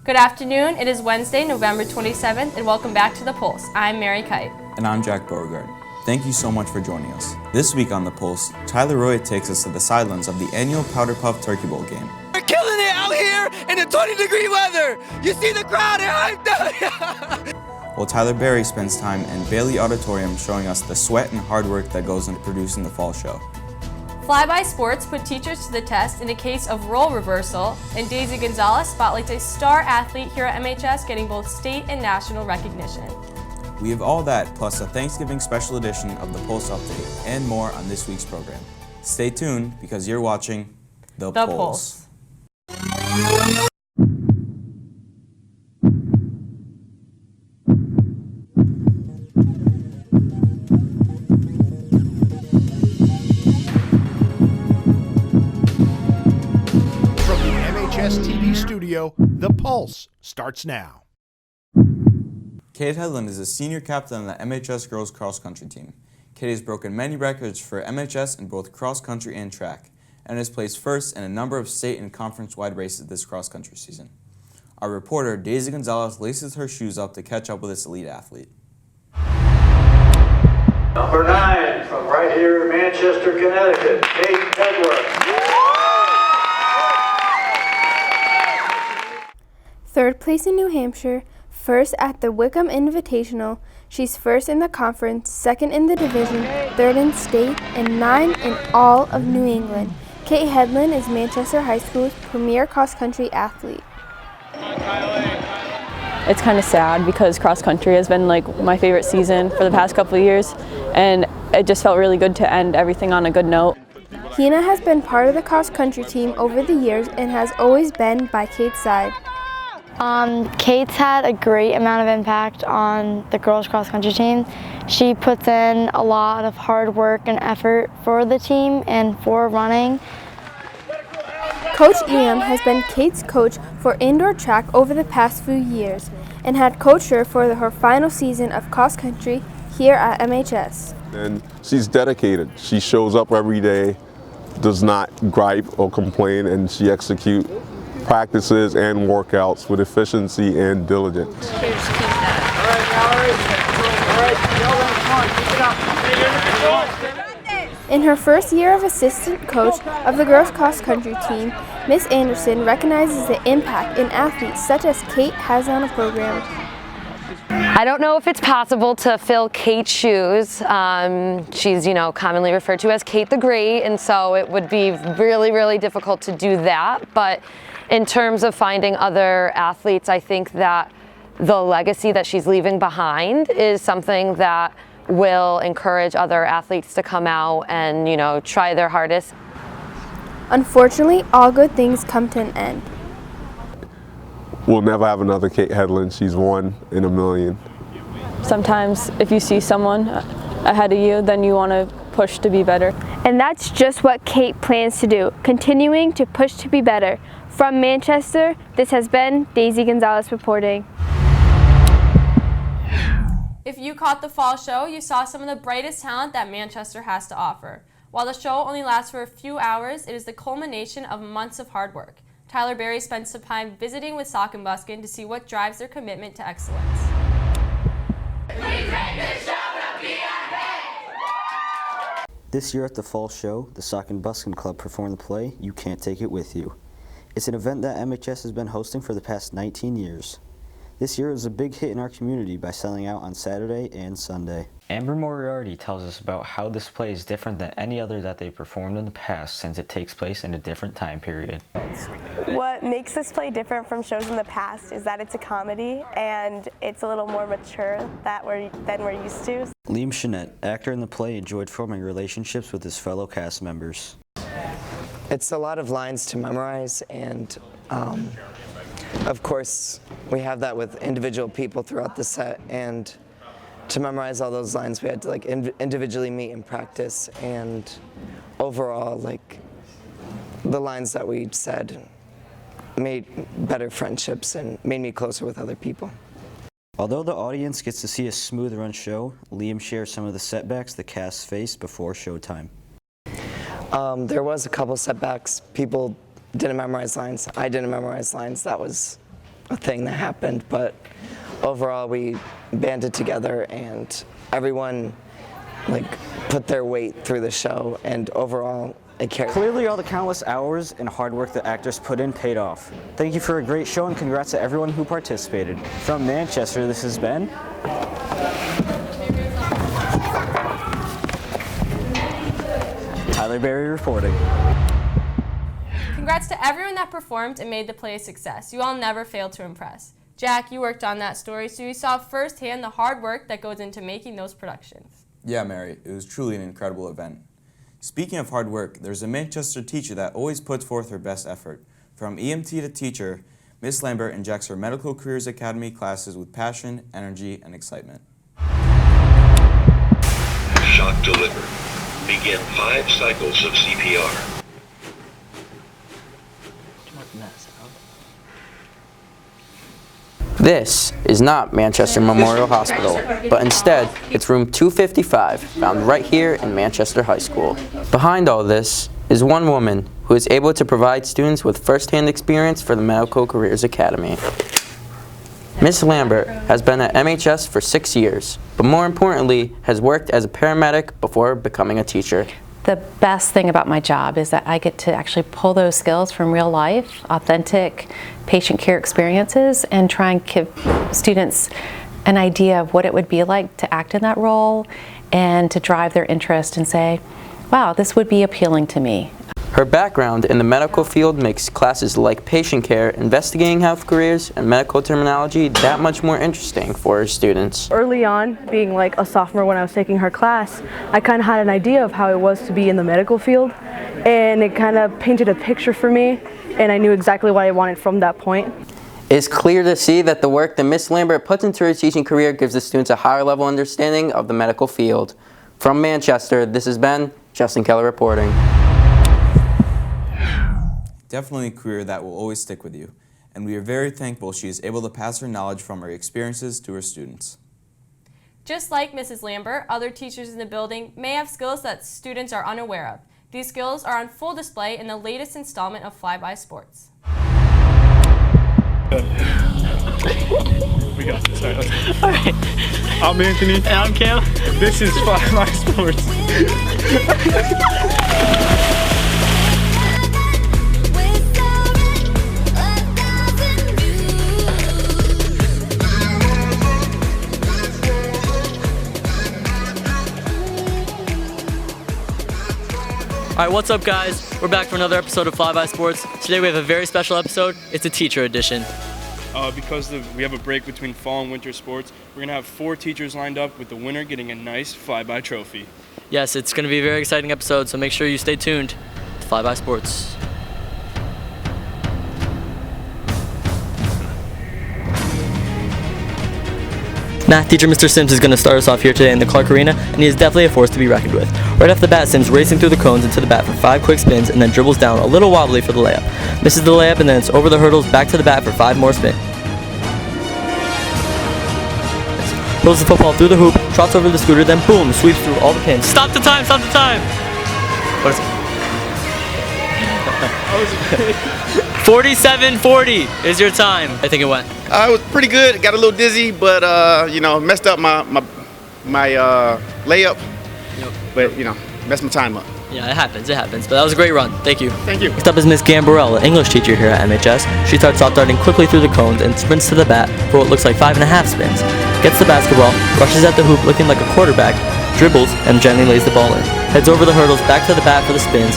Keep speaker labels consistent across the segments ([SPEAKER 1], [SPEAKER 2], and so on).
[SPEAKER 1] Good afternoon. It is Wednesday, November 27th, and welcome back to The Pulse. I'm Mary Kite.
[SPEAKER 2] And I'm Jack Beauregard. Thank you so much for joining us. This week on The Pulse, Tyler Roya takes us to the sidelines of the annual Powder Puff Turkey Bowl game.
[SPEAKER 3] We're killing it out here in the 20-degree weather. You see the crowd hyped up.
[SPEAKER 2] While Tyler Berry spends time in Bailey Auditorium showing us the sweat and hard work that goes into producing the fall show.
[SPEAKER 1] Flyby Sports put teachers to the test in a case of role reversal, and Daisy Gonzalez spotlights a star athlete here at MHS getting both state and national recognition.
[SPEAKER 2] We have all that, plus a Thanksgiving special edition of the Pulse Update, and more on this week's program. Stay tuned, because you're watching The Pulse.
[SPEAKER 4] TV studio, The Pulse starts now.
[SPEAKER 2] Kate Hedlund is a senior captain on the MHS girls cross country team. Kate has broken many records for MHS in both cross country and track, and has placed first in a number of state and conference-wide races this cross country season. Our reporter, Daisy Gonzalez, laces her shoes up to catch up with this elite athlete.
[SPEAKER 5] Number 9 from right here in Manchester, Connecticut, Kate Hedlund.
[SPEAKER 6] Third place in New Hampshire, first at the Wickham Invitational. She's first in the conference, second in the division, third in state, and 9 in all of New England. Kate Hedlund is Manchester High School's premier cross-country athlete.
[SPEAKER 7] It's kind of sad because cross-country has been like my favorite season for the past couple of years, and it just felt really good to end everything on a good note.
[SPEAKER 6] Hina has been part of the cross-country team over the years and has always been by Kate's side.
[SPEAKER 8] Kate's had a great amount of impact on the girls cross country team. She puts in a lot of hard work and effort for the team and for running.
[SPEAKER 6] Coach Ian has been Kate's coach for indoor track over the past few years and had coached her for her final season of cross country here at MHS.
[SPEAKER 9] And she's dedicated. She shows up every day, does not gripe or complain, and she executes practices and workouts with efficiency and diligence.
[SPEAKER 6] In her first year of assistant coach of the girls cross country team, Miss Anderson recognizes the impact an athlete such as Kate has on a program.
[SPEAKER 10] I don't know if it's possible to fill Kate's shoes. She's, commonly referred to as Kate the Great, and so it would be really, really difficult to do that. But in terms of finding other athletes, I think that the legacy that she's leaving behind is something that will encourage other athletes to come out and, try their hardest.
[SPEAKER 6] Unfortunately, all good things come to an end.
[SPEAKER 9] We'll never have another Kate Hedlund. She's one in a million.
[SPEAKER 7] Sometimes if you see someone ahead of you, then you want to push to be better.
[SPEAKER 6] And that's just what Kate plans to do, continuing to push to be better. From Manchester, this has been Daisy Gonzalez reporting.
[SPEAKER 1] If you caught the fall show, you saw some of the brightest talent that Manchester has to offer. While the show only lasts for a few hours, it is the culmination of months of hard work. Tyler Berry spent some time visiting with Sock and Buskin to see what drives their commitment to excellence.
[SPEAKER 11] This year at the Fall Show, the Sock and Buskin Club performed the play, You Can't Take It With You. It's an event that MHS has been hosting for the past 19 years. This year it was a big hit in our community by selling out on Saturday and Sunday.
[SPEAKER 12] Amber Moriarty tells us about how this play is different than any other that they performed in the past since it takes place in a different time period.
[SPEAKER 13] What makes this play different from shows in the past is that it's a comedy and it's a little more mature than we're used to.
[SPEAKER 11] Liam Chenette, actor in the play, enjoyed forming relationships with his fellow cast members.
[SPEAKER 14] It's a lot of lines to memorize, and of course we have that with individual people throughout the set, and to memorize all those lines we had to individually meet and practice, and overall the lines that we said made better friendships and made me closer with other people.
[SPEAKER 11] Although the audience gets to see a smooth run show, Liam shares some of the setbacks the cast faced before showtime.
[SPEAKER 14] There was a couple setbacks. People didn't memorize lines. I didn't memorize lines. That was a thing that happened, but overall we banded together and everyone put their weight through the show, and overall it carried.
[SPEAKER 11] Clearly all the countless hours and hard work the actors put in paid off. Thank you for a great show and congrats to everyone who participated. From Manchester, this has been Tyler Berry reporting.
[SPEAKER 1] Congrats to everyone that performed and made the play a success. You all never failed to impress. Jack, you worked on that story, so you saw firsthand the hard work that goes into making those productions.
[SPEAKER 2] Yeah, Mary, it was truly an incredible event. Speaking of hard work, there's a Manchester teacher that always puts forth her best effort. From EMT to teacher, Miss Lambert injects her Medical Careers Academy classes with passion, energy, and excitement.
[SPEAKER 15] Shock delivered. Begin 5 cycles of CPR.
[SPEAKER 16] This is not Manchester Memorial Hospital, but instead it's room 255, found right here in Manchester High School. Behind all this is one woman who is able to provide students with first-hand experience for the Medical Careers Academy. Miss Lambert has been at MHS for 6 years, but more importantly has worked as a paramedic before becoming a teacher.
[SPEAKER 17] The best thing about my job is that I get to actually pull those skills from real life, authentic patient care experiences, and try and give students an idea of what it would be like to act in that role and to drive their interest and say, wow, this would be appealing to me.
[SPEAKER 16] Her background in the medical field makes classes like patient care, investigating health careers, and medical terminology that much more interesting for her students.
[SPEAKER 18] Early on, being like a sophomore when I was taking her class, I kind of had an idea of how it was to be in the medical field, and it kind of painted a picture for me, and I knew exactly what I wanted from that point.
[SPEAKER 16] It's clear to see that the work that Miss Lambert puts into her teaching career gives the students a higher level understanding of the medical field. From Manchester, this has been Justin Keller reporting.
[SPEAKER 2] Definitely a career that will always stick with you, and we are very thankful she is able to pass her knowledge from her experiences to her students.
[SPEAKER 1] Just like Mrs. Lambert, other teachers in the building may have skills that students are unaware of. These skills are on full display in the latest installment of Flyby Sports.
[SPEAKER 19] We got this. All right. I'm Anthony. And I'm Cam. This is Flyby Sports.
[SPEAKER 20] Alright, what's up guys? We're back for another episode of Flyby Sports. Today we have a very special episode. It's a teacher edition.
[SPEAKER 19] Because we have a break between fall and winter sports, we're going to have 4 teachers lined up with the winner getting a nice Flyby trophy.
[SPEAKER 20] Yes, it's going to be a very exciting episode, so make sure you stay tuned to Flyby Sports. Math teacher Mr. Sims is going to start us off here today in the Clark Arena, and he is definitely a force to be reckoned with. Right off the bat, Sims racing through the cones into the bat for 5 quick spins and then dribbles down a little wobbly for the layup. Misses the layup and then it's over the hurdles back to the bat for 5 more spins. Rolls the football through the hoop, trots over the scooter, then boom, sweeps through all the pins. Stop the time! Stop the time! What is it? 47:40 is your time. I think it went.
[SPEAKER 21] It was pretty good. Got a little dizzy, but messed up my layup.
[SPEAKER 20] Yep.
[SPEAKER 21] But messed my time up.
[SPEAKER 20] Yeah, it happens. But that was a great run. Thank you.
[SPEAKER 21] Thank you.
[SPEAKER 20] Next up is Miss Gambarella, English teacher here at MHS. She starts off darting quickly through the cones and sprints to the bat for what looks like 5.5 spins. Gets the basketball, rushes at the hoop looking like a quarterback, dribbles, and gently lays the ball in. Heads over the hurdles back to the bat for the spins.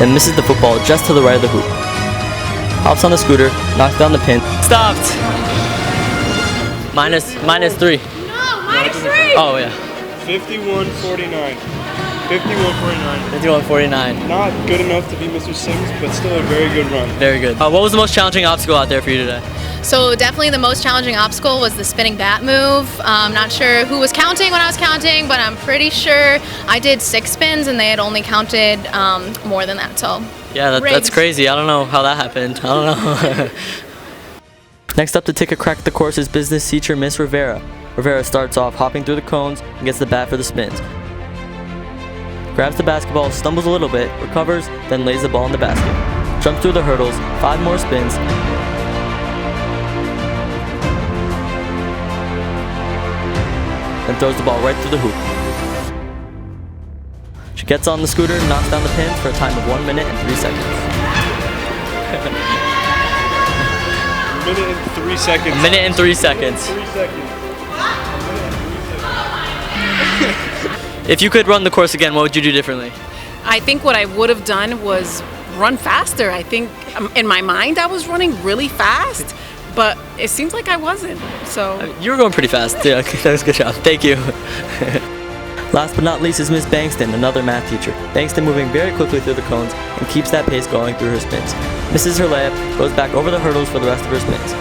[SPEAKER 20] Then misses the football just to the right of the hoop. Hops on the scooter, knocks down the pin. Stopped! Minus 3.
[SPEAKER 19] No,
[SPEAKER 20] minus 3! Oh, yeah.
[SPEAKER 19] 51-49.
[SPEAKER 20] 51-49.
[SPEAKER 19] Not good enough to be Mr. Sims, but still a very good run.
[SPEAKER 20] Very good. What was the most challenging obstacle out there for you today?
[SPEAKER 22] So definitely the most challenging obstacle was the spinning bat move. I'm not sure who was counting when I was counting, but I'm pretty sure I did 6 spins and they had only counted more than that. So
[SPEAKER 20] yeah, that's crazy. I don't know how that happened. I don't know. Next up to take a crack at the course is business teacher Miss Rivera. Rivera starts off hopping through the cones and gets the bat for the spins. Grabs the basketball, stumbles a little bit, recovers, then lays the ball in the basket. jumps through the hurdles, 5 more spins, and throws the ball right through the hoop. She gets on the scooter and knocks down the pins for a time of 1 minute and 3 seconds.
[SPEAKER 19] 1 minute and 3 seconds.
[SPEAKER 20] 1 minute and 3 seconds.
[SPEAKER 19] 3 seconds.
[SPEAKER 20] If you could run the course again, what would you do differently?
[SPEAKER 3] I think what I would have done was run faster. I think in my mind I was running really fast, but it seems like I wasn't. So
[SPEAKER 20] You were going pretty fast. Yeah, that was a good job. Thank you. Last but not least is Miss Bankston, another math teacher. Bankston moving very quickly through the cones and keeps that pace going through her spins. Misses her layup, goes back over the hurdles for the rest of her spins.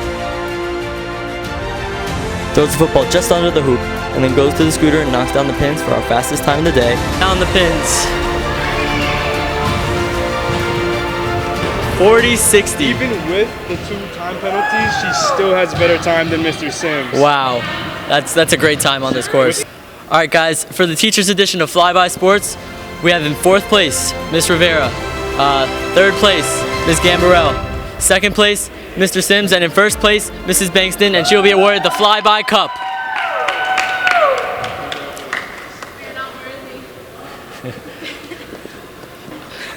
[SPEAKER 20] Throws the football just under the hoop, and then goes to the scooter and knocks down the pins for our fastest time of the day. Down the pins. 40-60.
[SPEAKER 19] Even with the 2 time penalties, she still has better time than Mr. Sims.
[SPEAKER 20] Wow, that's a great time on this course. All right, guys, for the teacher's edition of Flyby Sports, we have in 4th place, Miss Rivera. 3rd place, Miss Gambarell. 2nd place, Mr. Sims, and in 1st place, Mrs. Bankston, and she'll be awarded the Flyby Cup.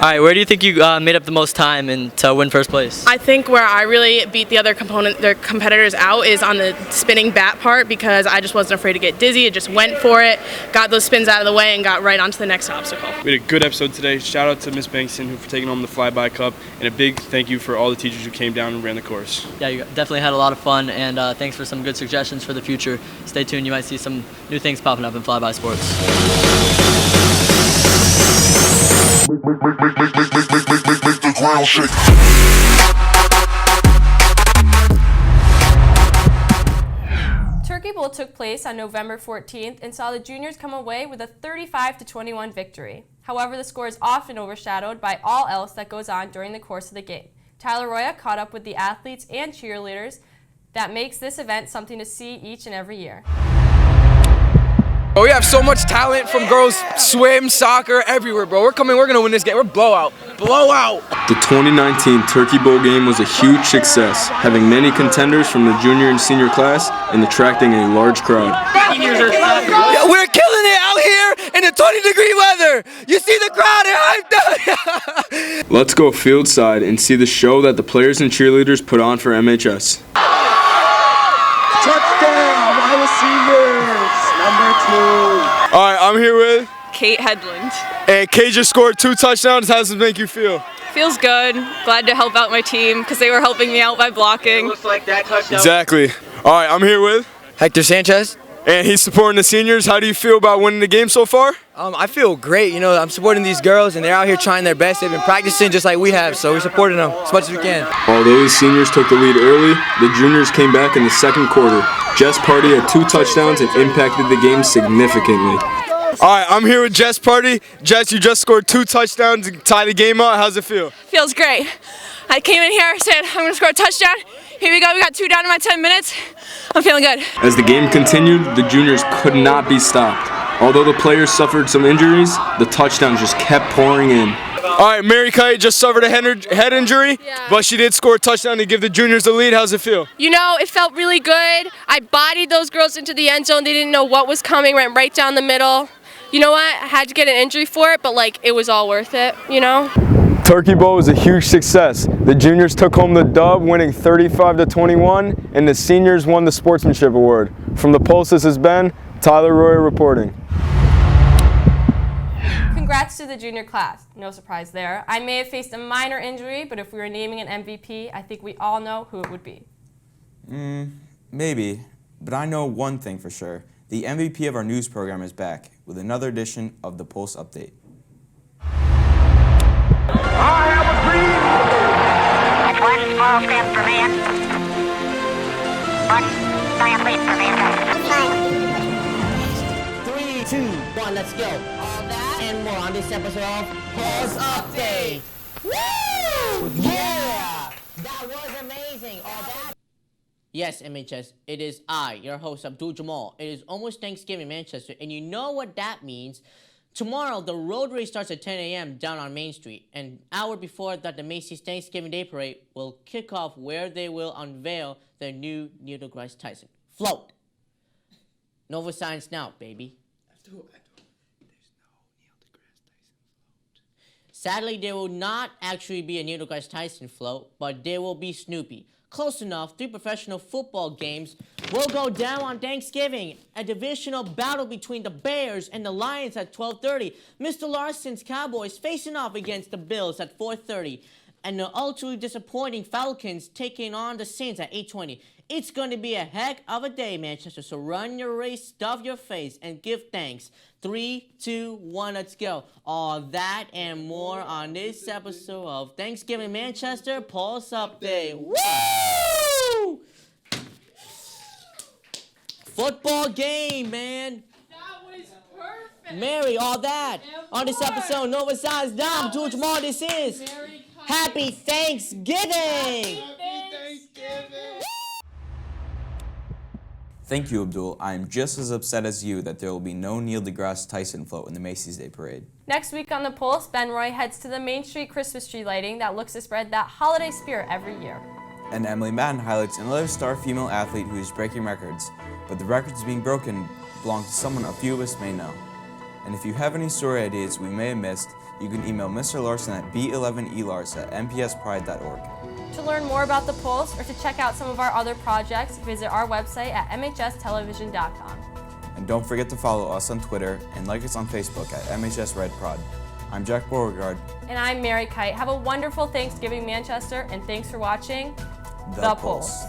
[SPEAKER 20] All right, where do you think you made up the most time and to win 1st place?
[SPEAKER 3] I think where I really beat the competitors out is on the spinning bat part, because I just wasn't afraid to get dizzy. I just went for it, got those spins out of the way, and got right onto the next obstacle.
[SPEAKER 19] We had a good episode today. Shout out to Miss Bankston for taking home the Flyby Cup, and a big thank you for all the teachers who came down and ran the course.
[SPEAKER 20] Yeah, you definitely had a lot of fun, and thanks for some good suggestions for the future. Stay tuned, you might see some new things popping up in Flyby Sports.
[SPEAKER 4] Make the ground shake.
[SPEAKER 1] Turkey Bowl took place on November 14th and saw the juniors come away with a 35-21 victory. However, the score is often overshadowed by all else that goes on during the course of the game. Tyler Roya caught up with the athletes and cheerleaders that makes this event something to see each and every year.
[SPEAKER 23] We have so much talent from girls swim, soccer, everywhere, bro. We're gonna win this game. We're blowout. Blowout!
[SPEAKER 24] The 2019 Turkey Bowl game was a huge success, having many contenders from the junior and senior class and attracting a large crowd.
[SPEAKER 23] Yeah, we're killing it out here in the 20-degree weather. You see the crowd, they're hyped up.
[SPEAKER 24] Let's go fieldside and see the show that the players and cheerleaders put on for MHS.
[SPEAKER 23] Touchdown, wide receivers, number 2.
[SPEAKER 19] All right, I'm here with
[SPEAKER 25] Kate Headland.
[SPEAKER 19] And Kate just scored 2 touchdowns. How does this make you feel?
[SPEAKER 25] Feels good. Glad to help out my team because they were helping me out by blocking.
[SPEAKER 23] Looks like that touchdown.
[SPEAKER 19] Exactly. All right, I'm here with
[SPEAKER 23] Hector Sanchez.
[SPEAKER 19] And he's supporting the seniors. How do you feel about winning the game so far?
[SPEAKER 23] I feel great. You know, I'm supporting these girls, and they're out here trying their best. They've been practicing just like we have, so we're supporting them as much as we can.
[SPEAKER 24] Although the seniors took the lead early, the juniors came back in the second quarter. Jess Party had 2 touchdowns and impacted the game significantly.
[SPEAKER 19] All right, I'm here with Jess Party. Jess, you just scored 2 touchdowns and tied the game up. How's it feel?
[SPEAKER 25] Feels great. I came in here, said I'm going to score a touchdown. Here we go. We got 2 down in my 10 minutes. I'm feeling good.
[SPEAKER 24] As the game continued, the juniors could not be stopped. Although the players suffered some injuries, the touchdowns just kept pouring in.
[SPEAKER 19] All right, Mary Kite just suffered a head injury, but she did score a touchdown to give the juniors the lead. How's it feel?
[SPEAKER 25] You know, it felt really good. I bodied those girls into the end zone. They didn't know what was coming, went right down the middle. You know what? I had to get an injury for it, but like it was all worth it, you know?
[SPEAKER 19] Turkey Bowl was a huge success. The juniors took home the dub, winning 35-21, and the seniors won the Sportsmanship Award. From the Pulse, this has been Tyler Roya reporting.
[SPEAKER 1] Congrats to the junior class. No surprise there. I may have faced a minor injury, but if we were naming an MVP, I think we all know who it would be.
[SPEAKER 2] Maybe, but I know one thing for sure. The MVP of our news program is back with another edition of the Pulse Update.
[SPEAKER 4] I have a dream.
[SPEAKER 26] That's 1 small step for man, 1 giant leap for mankind.
[SPEAKER 27] 3, 2, 1, let's go. All that and more on this episode of Pulse Update. Woo! Yeah! That was amazing. All that. Yes, MHS, it is I, your host, Abdul Jamal. It is almost Thanksgiving in Manchester, and you know what that means. Tomorrow, the road race starts at 10 a.m. down on Main Street. An hour before that, the Macy's Thanksgiving Day Parade will kick off where they will unveil their new Neil deGrasse Tyson float. Nova Science now, baby. Sadly, there will not actually be a Neil deGrasse Tyson float, but there will be Snoopy. Close enough, 3 professional football games will go down on Thanksgiving. A divisional battle between the Bears and the Lions at 12:30. Mr. Larson's Cowboys facing off against the Bills at 4:30. And the ultimately disappointing Falcons taking on the Saints at 8:20. It's going to be a heck of a day, Manchester, so run your race, stuff your face, and give thanks. 3, 2, 1, let's go. All that and more on this episode of Thanksgiving Manchester Pulse Update. Woo! Football game, man.
[SPEAKER 25] That was perfect.
[SPEAKER 27] Mary, all that. On this episode, Nova Science Dom, to tomorrow, this is Happy Thanksgiving.
[SPEAKER 2] Thank you, Abdul. I am just as upset as you that there will be no Neil deGrasse Tyson float in the Macy's Day Parade.
[SPEAKER 1] Next week on The Pulse, Ben Roy heads to the Main Street Christmas tree lighting that looks to spread that holiday spirit every year.
[SPEAKER 2] And Emily Madden highlights another star female athlete who is breaking records, but the records being broken belong to someone a few of us may know. And if you have any story ideas we may have missed, you can email Mr. Larson at b11elars@mpspride.org.
[SPEAKER 1] To learn more about The Pulse or to check out some of our other projects, visit our website at mhstelevision.com.
[SPEAKER 2] And don't forget to follow us on Twitter and like us on Facebook at MHS Red Prod. I'm Jack Beauregard.
[SPEAKER 1] And I'm Mary Kite. Have a wonderful Thanksgiving, Manchester, and thanks for watching
[SPEAKER 2] The Pulse.